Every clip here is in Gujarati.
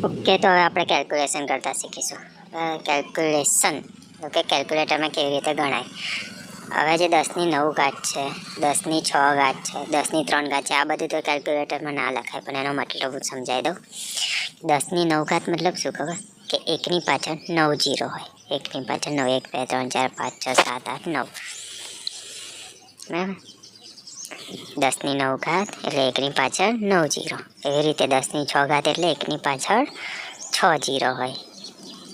ઓકે, તો હવે આપણે કેલ્ક્યુલેશન કરતા શીખીશું. કેલ્ક્યુલેશન ઓકે, કેલ્ક્યુલેટરમાં કેવી રીતે ગણાય. હવે જે 10ની 9 ઘાત છે, 10ની 6 ઘાત છે, 10ની 3 ઘાત છે, આ બધું તો કેલ્ક્યુલેટરમાં ના લખાય, પણ એનો મતલબ હું સમજાવી દઉં. 10ની 9 ઘાત મતલબ શું ખબર? કે એકની પાછળ 9 જીરો હોય. એકની પાછળ 9, 1 2 3 4 5 6 7 8 9, બરાબર. 10ની 9 ઘાત એટલે એકની પાછળ 9 જીરો. એવી રીતે 10ની 6 ઘાત એટલે એકની પાછળ 6 જીરો હોય,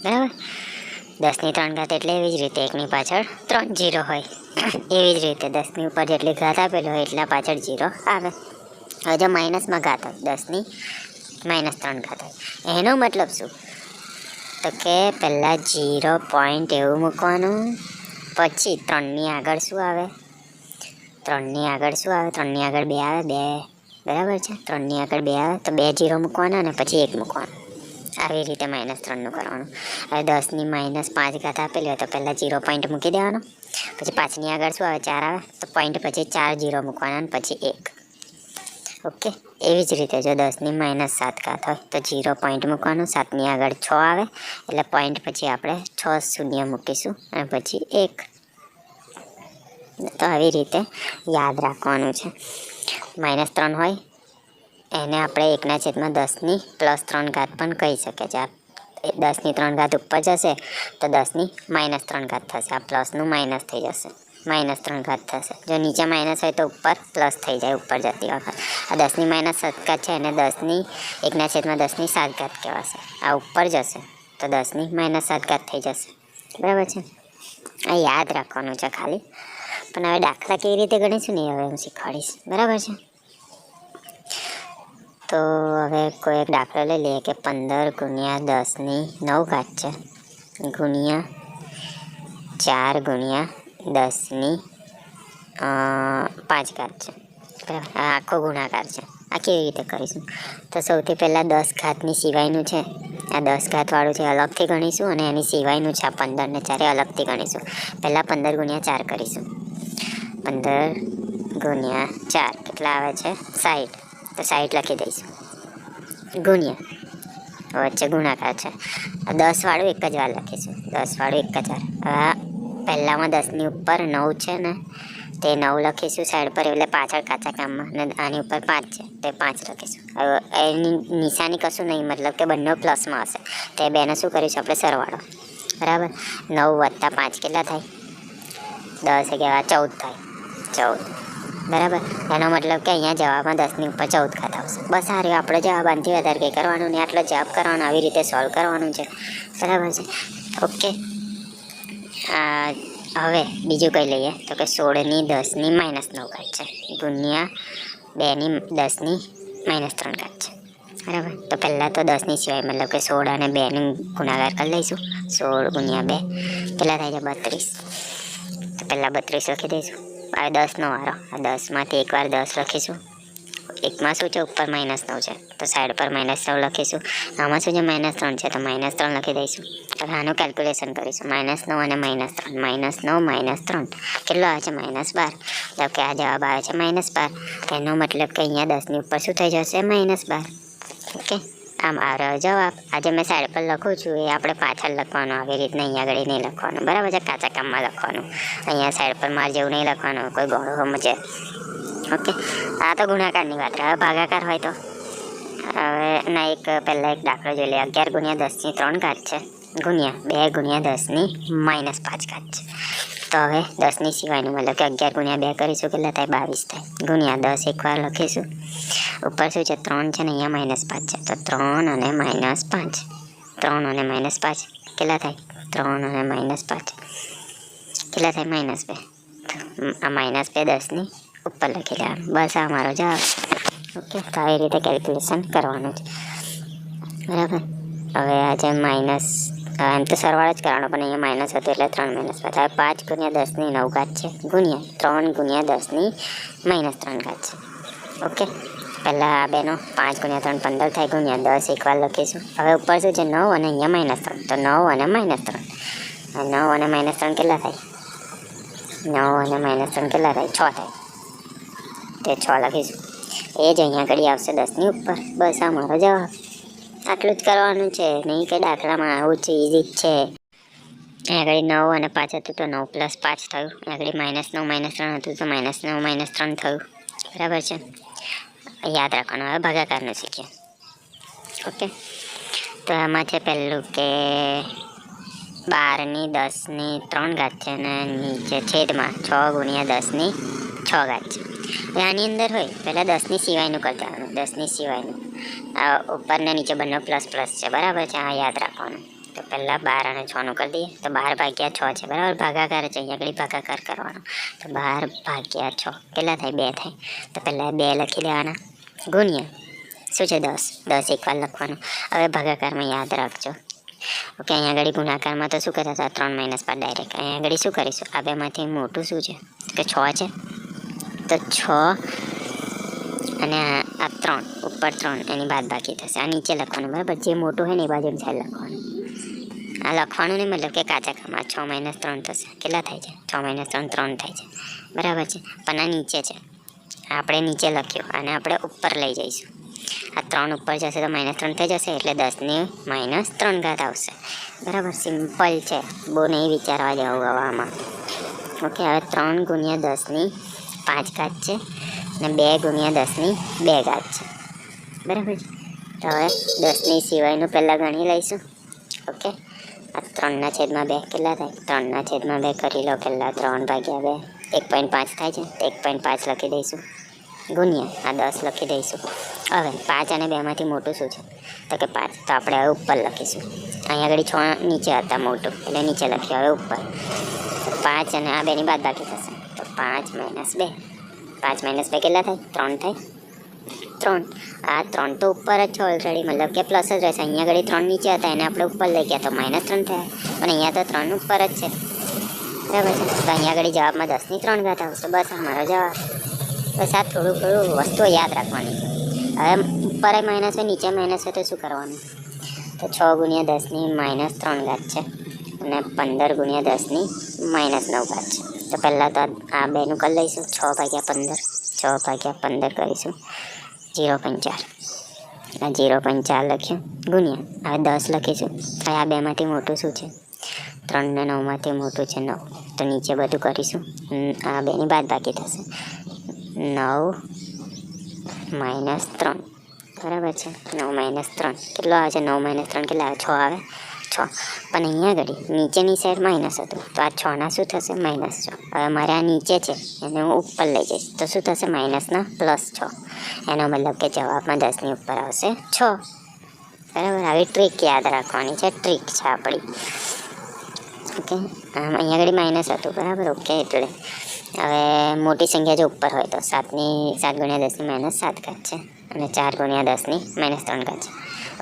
બરાબર. 10ની 3 ઘાત એટલે એવી જ રીતે એકની પાછળ 3 જીરો હોય. એવી જ રીતે 10ની ઉપર જેટલી ઘાત આપેલી હોય એટલા પાછળ જીરો આવે. હવે જો માઇનસમાં ઘાત હોય, 10ની -3 ઘાત હોય, એનો મતલબ શું? તો કે પહેલાં 0 પોઈન્ટ એવું મૂકવાનું, પછી 3ની આગળ શું આવે? 3ની આગળ શું આવે? 3ની આગળ 2 આવે, 2, બરાબર છે. 3ની આગળ 2 આવે તો 2 જીરો મૂકવાના અને પછી 1 મૂકવાનું. આવી રીતે -3નું કરવાનું. હવે 10ની -5 ઘાત આપેલી હોય તો પહેલાં 0 પોઈન્ટ મૂકી દેવાનો, પછી 5ની આગળ શું આવે? 4 આવે તો પોઈન્ટ પછી 4 જીરો મૂકવાના અને પછી 1. ઓકે, એવી જ રીતે જો 10ની -7 ઘાત હોય તો 0 પોઈન્ટ મૂકવાનું, 7ની આગળ 6 આવે એટલે પોઈન્ટ પછી આપણે 6 શૂન્ય મૂકીશું અને પછી 1. તો આવી રીતે યાદ રાખવાનું છે. -3 હોય એને આપણે 1/10ની +3 ઘાત પણ કહી શકીએ છીએ. 10ની 3 ઘાત ઉપર જશે તો 10ની -3 ઘાત થશે. આ પ્લસનું માઇનસ થઈ જશે, -3 ઘાત થશે. જો નીચે માઇનસ હોય તો ઉપર પ્લસ થઈ જાય ઉપર જતી વખત. આ 10ની -7 ઘાત છે એને 1/10ની 7 ઘાત કહેવાશે. આ ઉપર જશે તો 10ની -7 ઘાત થઈ જશે, બરાબર છે. આ યાદ રાખવાનું છે ખાલી. પણ હવે દાખલા કેવી રીતે ગણીશું ને હવે હું શીખવાડીશ, બરાબર છે. તો હવે કોઈ એક દાખલો લઈ લઈએ કે 15 × 10ની 9 ઘાત છે ગુણ્યા 4 × 10ની 5 ઘાત છે, બરાબર. આ આખો ગુણાકાર છે. આ કેવી રીતે કરીશું? તો સૌથી પહેલાં 10 ઘાતની સિવાયનું છે, આ 10 ઘાતવાળું છે અલગથી ગણીશું, અને એની સિવાયનું છે આ 15 ને 4 અલગથી ગણીશું. પહેલાં 15 × 4 કરીશું. 15 × 4 કેટલા આવે છે? 60. તો 60 લખી દઈશું, ગુણ્યા વચ્ચે ગુણાકાર છે. 10વાળું એક જ વાર લખીશું, 10વાળું એક જ વાર. હવે પહેલાંમાં 10ની ઉપર 9 છે ને તે 9 લખીશું સાઈડ પર, એટલે પાછળ કાચા કામમાં, અને આની ઉપર 5 છે તે 5 લખીશું. હવે એની નિશાની કશું નહીં, મતલબ કે બંને પ્લસમાં હશે. તે બેને શું કરીશું આપણે? સરવાળો, બરાબર. 9 + 5 કેટલા થાય? 10 × 14 થાય, 14, બરાબર. એનો મતલબ કે અહીંયા જવાબમાં 10ની ઉપર 14 ઘાત આવશે. બસ આ રહ્યો આપણો જવાબ. આનાથી વધારે કંઈ કરવાનું નહીં, આટલો જવાબ કરવાનો. આવી રીતે સોલ્વ કરવાનું છે, બરાબર છે. ઓકે, હવે બીજું કંઈ લઈએ તો કે 16ની 10ની -9 ઘાત છે ગુણ્યા 2ની 10ની -3 ઘાત છે, બરાબર. તો પહેલાં તો 10ની સિવાય, મતલબ કે 16 અને 2નું ગુણાકાર કરી લઈશું. 16 × 2 કેટલા થાય છે? 32. તો પહેલાં 32 લખી દઈશું. હવે 10નો વારો. આ 10માંથી એકવાર 10 લખીશું. એકમાં શું છે? ઉપર -9 છે તો સાઈડ પર -9 લખીશું. આમાં શું છે? -3 છે તો -3 લખી દઈશું. હવે આનું કેલ્ક્યુલેશન કરીશું. -9 અને -3, -9 -3 કેટલો આવે છે? -12. એટલે કે આ જવાબ આવે છે -12. એનો મતલબ કે અહીંયા 10ની ઉપર શું થઈ જશે? -12. ઓકે, આમ આવ્યો જવાબ. આજે મેં સાઈડ પર લખું છું એ આપણે પાછળ લખવાનું, આવી રીતના અહીંયા આગળ નહીં લખવાનું, બરાબર છે. કાચા કામમાં લખવાનું, અહીંયા સાઈડ પર માર જેવું નહીં લખવાનું, કોઈ ગોળો સમજે. ઓકે, આ તો ગુણાકારની વાત. હવે ભાગાકાર હોય તો હવે ના પહેલાં એક દાખલો જોઈ લે. 11 × 10ની 3 ઘાત છે ગુણ્યા 2 × 10ની -5 ઘાત છે. તો હવે 10ની સિવાયનું, મતલબ કે 11 × 2 કરીશું, કેટલા થાય? 22 થાય. ગુણ્યા 10 એકવાર લખીશું. ઉપર શું છે? 3 છે ને અહીંયા -5 છે તો 3 અને -5, 3 અને -5 કેટલા થાય? 3 અને -5 કેટલા થાય? -2. આ -2 10ની ઉપર લખી દેવાનું. બસ આ મારો જવાબ. ઓકે, તો આવી રીતે કેલ્ક્યુલેશન કરવાનું છે, બરાબર. હવે આજે માઇનસ, એમ તો સરવાળો જ કરવાનો, પણ અહીંયા માઇનસ હતું એટલે 3 - 5. હવે 5 × 10ની 9 ઘાત છે ગુણ્યા 3 × 10ની -3 ઘાત છે. ઓકે, પહેલાં આ બેનો 5 × 3 15 થાય ગુણ્યા 10 એકવાર લખીશું. હવે ઉપર શું છે? 9 અને અહીંયા -3, તો 9 અને -3. 9 અને -3 કેટલા થાય? 9 અને -3 કેટલા થાય? 6 થાય. તે 6 લખીશું. એ જ અહીંયા આગળ આવશે 10ની ઉપર. બસ આ મારો જવાબ. આટલું જ કરવાનું છે, નહીં કે દાખલામાં આવું છે, ઇઝી જ છે. આગળ 9 અને 5 હતું તો 9 + 5 થયું. આગળ -9 - 3 હતું તો -9 - 3 થયું. બરાબર છે, યાદ રાખવાનું. હવે ભાગાકારનું શીખીએ. ઓકે, તો આમાં છે પહેલું કે 12 × 10 × 3 છે અને નીચે છેદમાં 6 × 10 × 6 છે. આની અંદર હોય પહેલાં 10ની સિવાયનું કરી દેવાનું. 10ની સિવાયનું આ ઉપરને નીચે બંને પ્લસ છે. બરાબર છે, આ યાદ રાખવાનું. તો પહેલાં 12 અને 6નું કરી દઈએ તો 12 / 6 છે. બરાબર, ભાગાકાર છે, અહીંયા આગળ ભાગાકાર કરવાનો. તો 12 / 6 કેટલા થાય? 2 થાય. તો પહેલાં 2 લખી દેવાના ગુણ્યા શું છે 10 એકવાર લખવાનું. હવે ભાગાકારમાં યાદ રાખજો. ઓકે, અહીંયા આગળ ગુણાકારમાં તો શું કર્યા હતા? 3 - 5 ડાયરેક્ટ. અહીંયા આગળ શું કરીશું? આ બેમાંથી મોટું શું છે કે 6 છે, તો 6 અને આ 3 ઉપર 3 એની બાદબાકી થશે. આ નીચે લખવાનું. બરાબર, જે મોટું હોય ને એ બાજુ સાઈડ લખવાનું. આ લખવાનું નહીં, મતલબ કે કાચા કામમાં 6 - 3 થશે. કેટલા થાય છે? 6 - 3 3 થાય છે. બરાબર છે, પણ આ નીચે છે, આપણે નીચે લખ્યું અને આપણે ઉપર લઈ જઈશું. આ 3 ઉપર જશે તો -3 થઈ જશે, એટલે 10ની -3 આવશે. બરાબર, સિમ્પલ છે, બહુ નહીં વિચારવા જેવું આમાં. ઓકે, હવે 3 × 10ની 5 છે અને 2 × 10ની 2 છે. બરાબર છે, તો હવે 10ની સિવાયનું પહેલાં ગણી લઈશું. ઓકે, આ 3/2 કેટલા થાય? 3/2 કરી લો પહેલાં. 3/2 1.5 થાય છે, તો 1.5 લખી દઈશું ગુણ્યા આ 10 લખી દઈશું. હવે 5 અને 2માંથી મોટું શું છે? તો કે 5. તો આપણે હવે ઉપર લખીશું. અહીંયા આગળ 6 નીચે હતા મોટું, એટલે નીચે લખ્યું. હવે ઉપર 5 અને આ 2ની બાદબાકી થશે. તો 5 - 2. 5 - 2 કેટલા થાય? 3 થાય. 3. આ 3 તો ઉપર જ છે ઓલરેડી, મતલબ કે પ્લસ જ રહેશે. અહીંયા આગળ 3 નીચે હતા, એને આપણે ઉપર લઈ ગયા તો -3 થયા, પણ અહીંયા તો 3 ઉપર જ છે. બરાબર છે, તો અહીંયા આગળ જવાબમાં 10ની 3 આવશે. બસ અમારો જવાબ. બસ આ થોડું વસ્તુઓ યાદ રાખવાની. હવે ઉપર માઇનસ હોય, નીચે માઇનસ હોય તો શું કરવાનું? તો 6 × 10ની -3 છે અને 15 × 10ની -9 છે. તો પહેલાં તો આ બેનું કરી લઈશું. 6/15 6/15 કરીશું. 0.4. આ 0.4 લખ્યું ગુણ્યા હવે 10 લખીશું. હવે આ બેમાંથી મોટું શું છે? 3 ને 9માંથી મોટું છે 9. તો નીચે બધું કરીશું. આ બેની બાદબાકી થશે. 9 - 3. બરાબર છે, 9 - 3 કેટલો આવે છે? 9 - 3 કેટલા આવે? 6 આવે. 6, પણ અહીંયા આગળ નીચેની સાઈડ માઇનસ હતું, તો આ 6ના શું થશે? -6. હવે મારે આ નીચે છે એને હું ઉપર લઈ જઈશ, તો શું થશે? માઇનસના +6. એનો મતલબ કે જવાબમાં 10ની ઉપર આવશે 6. બરાબર, આવી ટ્રીક યાદ રાખવાની છે. ટ્રીક છે આપણી. ઓકે, અહીંયા આગળ માઇનસ હતું. બરાબર, ઓકે. એટલે હવે મોટી સંખ્યા જો ઉપર હોય તો 7 × 10ની -7 છે અને 4 × 10ની -3 છે.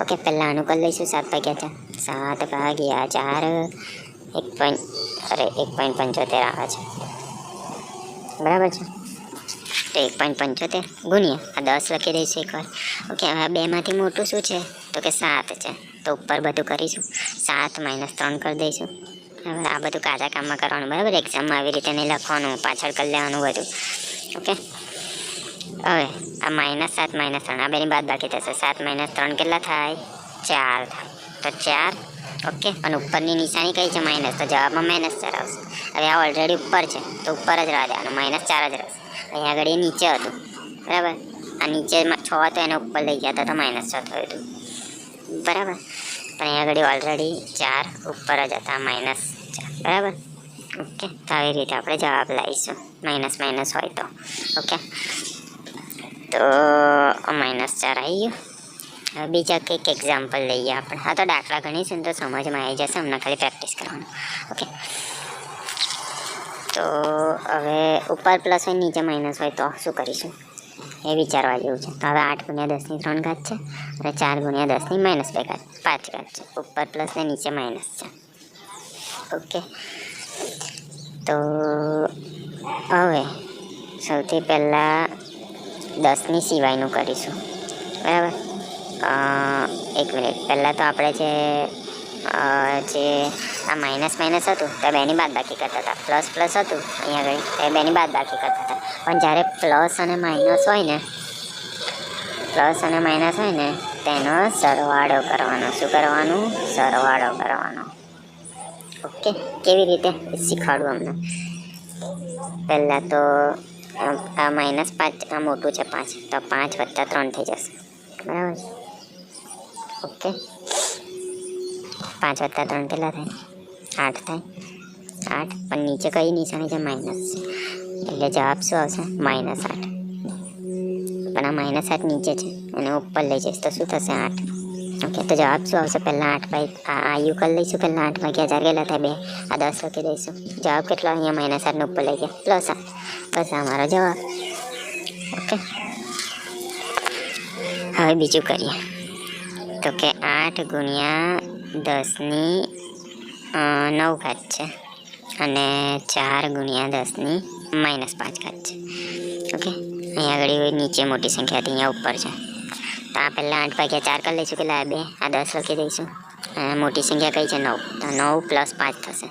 ઓકે, પહેલાં આનું કરી લઈશું. 7/4 1.75 આવે છે. બરાબર છે, તો 1.75 ગુણ્યા આ 10 લખી દઈશું એકવાર. ઓકે, હવે 2માંથી મોટું શું છે? તો કે 7 છે, તો ઉપર બધું કરીશું. 7 - 3 કરી દઈશું. હવે આ બધું કાચા કામમાં કરવાનું. બરાબર, એક્ઝામમાં આવી રીતે નહીં લખવાનું, પાછળ કરી લેવાનું બધું. ઓકે, હવે આ -7 - 3 આ બેની બાદબાકી થશે. 7 - 3 કેટલા થાય? 4 થાય. તો 4. ઓકે, અને ઉપરની નિશાની કઈ છે? માઇનસ, તો જવાબમાં -4 આવશે. હવે આ ઓલરેડી ઉપર છે તો ઉપર જ રહેવા દેવાનું, -4 જ રહેશે. અહીંયા આગળ એ નીચે હતું. બરાબર, આ નીચેમાં 6 હતો, એને ઉપર લઈ ગયા તો -6 થયું હતું. બરાબર, પણ અહીંયા આગળ ઓલરેડી 4 ઉપર જ હતા, -4. બરાબર, ઓકે. તો આવી રીતે આપણે જવાબ લાવીશું, માઇનસ હોય તો. ઓકે, તો -4 આવી ગયું. હવે બીજા કંઈક એક્ઝામ્પલ લઈએ આપણે. હા, તો દાખલા ગણીશું ને તો સમજમાં આવી જશે. હમણાં ખાલી પ્રેક્ટિસ કરવાનું. ઓકે, તો હવે ઉપર પ્લસ હોય, નીચે માઇનસ હોય તો શું કરીશું એ વિચારવા જેવું છે. તો હવે 8 × 10ની 3 છે અને 4 × 10ની -2 5 છે. ઉપર પ્લસ ને નીચે માઇનસ છે. ઓકે, તો હવે સૌથી પહેલાં 10ની સિવાયનું કરીશું. બરાબર, 1 મિનિટ. પહેલાં તો આપણે જે આ માઇનસ હતું તો 2ની બાદબાકી કરતા હતા. પ્લસ હતું અહીંયા આગળ, એ 2ની બાદબાકી કરતા હતા. પણ જ્યારે પ્લસ અને માઇનસ હોય ને તેનો સરવાળો કરવાનો. શું કરવાનું? સરવાળો કરવાનો. ઓકે, કેવી રીતે શીખવાડું અમને. પહેલાં તો આ -5, આ મોટું છે 5, તો 5 + 3 થઈ જશે. બરાબર. ઓકે, 5 + 3 કેટલા થાય? 8 થાય. 8, પણ નીચે કઈ નિશાની છે? માઇનસ છે, એટલે જવાબ શું આવશે? -8. પણ આ -8 નીચે છે, અને ઉપર લઈ જઈશ તો શું થશે? 8. ઓકે, તો જવાબ શું આવશે? પહેલાં 8 આ યુ કરી લઈશું. પહેલાં 8 × 1000 કેટલા થાય? 2. આ 10 લખી દઈશું. જવાબ કેટલો? અહીંયા -8 ને ઉપર લઈ ગયા, +8. બસ આ મારો જવાબ. ઓકે, હવે બીજું કરીએ. તો કે 8 × 10⁹ છે, અને 4 × 10⁻5 છે. ઓકે, અહીંયા આગળ નીચે મોટી સંખ્યા હતી, અહીંયા ઉપર છે. તો આ પહેલાં 8 / 4 કરી લઈશું. કેટલા? 2. આ 10 લખી દઈશું. અને મોટી સંખ્યા કઈ છે? 9. તો 9 + 5 થશે.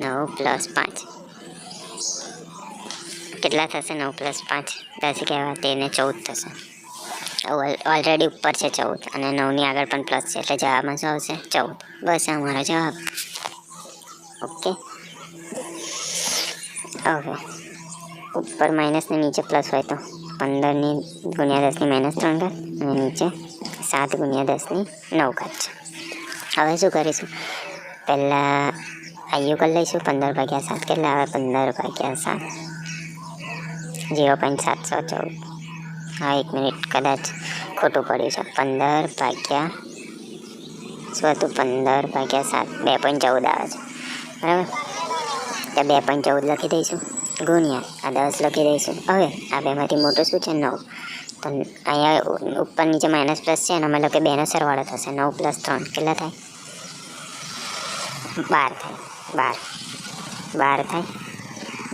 9 + 5 કેટલા થશે? 9 + 5 10 કહેવાય, 13 ને 14 થશે. ઓલરેડી ઉપર છે 14, અને 9ની આગળ પણ પ્લસ છે, એટલે જવાબમાં શું આવશે? 14. બસ આ મારો જવાબ. ઓકે, હવે ઉપર માઇનસ ને નીચે પ્લસ હોય તો 15 × 10⁻3 ઘાત, અને નીચે 7 × 10⁹ છે. હવે શું કરીશું? પહેલાં આયુ કરી લઈશું. 15 / 7 કેટલા આવે? 15 / 7 0.714. હા, 1 મિનિટ, કદાચ ખોટું પડ્યું છે. 15 શું હતું? 15 / 7 2.14 આવે છે. બરાબર, તો 2.14 લખી દઈશું. ગુણ્યા આ 10 લખી દઈશું. હવે આ બેમાંથી મોટું શું છે? 9. તો અહીંયા ઉપર નીચે માઇનસ પ્લસ છે, એનો મતલબ કે 2નો સરવાળો થશે. 9 + 3 કેટલા થાય? 12 થાય. 12 થાય.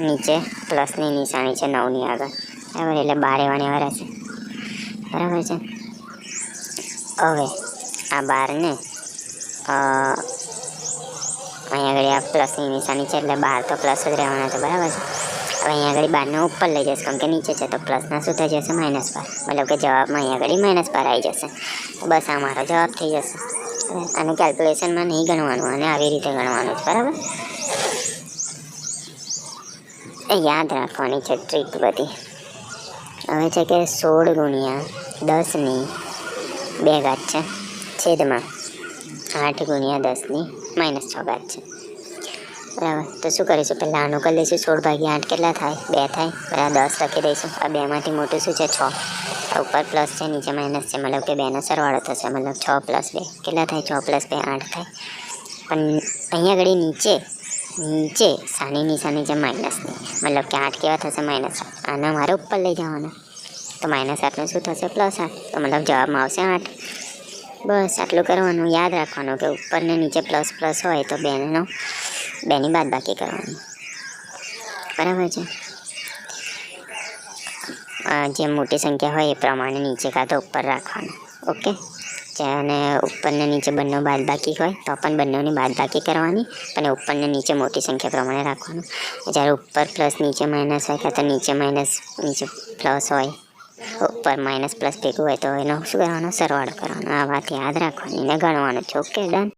નીચે પ્લસની નિશાની છે 9ની આગળ. બરાબર, એટલે 12 એવાને એવા રહેશે. બરાબર છે. હવે આ 12ને અહીંયા આગળ આ પ્લસની નિશાની છે, એટલે 12 તો પ્લસ જ રહેવાના છે. બરાબર છે. હવે અહીંયા આગળ 12ને ઉપર લઈ જશે, કેમ કે નીચે છે, તો પ્લસના શું થઈ જશે? -12. મતલબ કે જવાબમાં અહીંયા આગળ -12 આવી જશે. બસ આ મારો જવાબ થઈ જશે. અને કેલ્ક્યુલેશનમાં નહીં ગણવાનું, અને આવી રીતે ગણવાનું છે. બરાબર, એ યાદ રાખવાની છે ટ્રીક બધી. હવે છે કે 16 × 10⁻2 છે, છેદમાં 8 × 10⁻6 છે. બરાબર, તો શું કરીશું? પહેલાં આનું કરી લઈશું. 16 / 8 કેટલા થાય? 2 થાય. બરાબર, 10 લખી દઈશું. આ 2માંથી મોટું શું છે? 6. ઉપર પ્લસ છે, નીચે માઇનસ છે, મતલબ કે 2નો સરવાળો થશે. મતલબ 6 + 2 કેટલા થાય? 6 + 2 8 થાય. પણ અહીંયા આગળ નીચે સાની નિશાની છે માઇનસની, મતલબ કે 8 કેવા થશે? -8. આના મારે ઉપર લઈ જવાના, તો -8નું શું થશે? +8. તો મતલબ જવાબમાં આવશે 8. બસ આટલું કરવાનું. યાદ રાખવાનું કે ઉપર ને નીચે પ્લસ હોય તો 2ની બાદબાકી કરવાની. બરાબર છે. જે મોટી સંખ્યા હોય એ પ્રમાણે નીચે કાં તો ઉપર રાખવાનું. ઓકે, અને ઉપરને નીચે બંને બાદબાકી હોય તો પણ બંનેની બાદબાકી કરવાની, અને ઉપરને નીચે મોટી સંખ્યા પ્રમાણે રાખવાનું. જ્યારે ઉપર પ્લસ નીચે માઇનસ હોય, કાં તો નીચે માઇનસ નીચે પ્લસ હોય, ઉપર માઇનસ પ્લસ ભેગું હોય, તો એનો શું કરવાનો? સરવાળો કરવાનો. આ વાત યાદ રાખવાની ને ગણવાનું છે. Okay, done.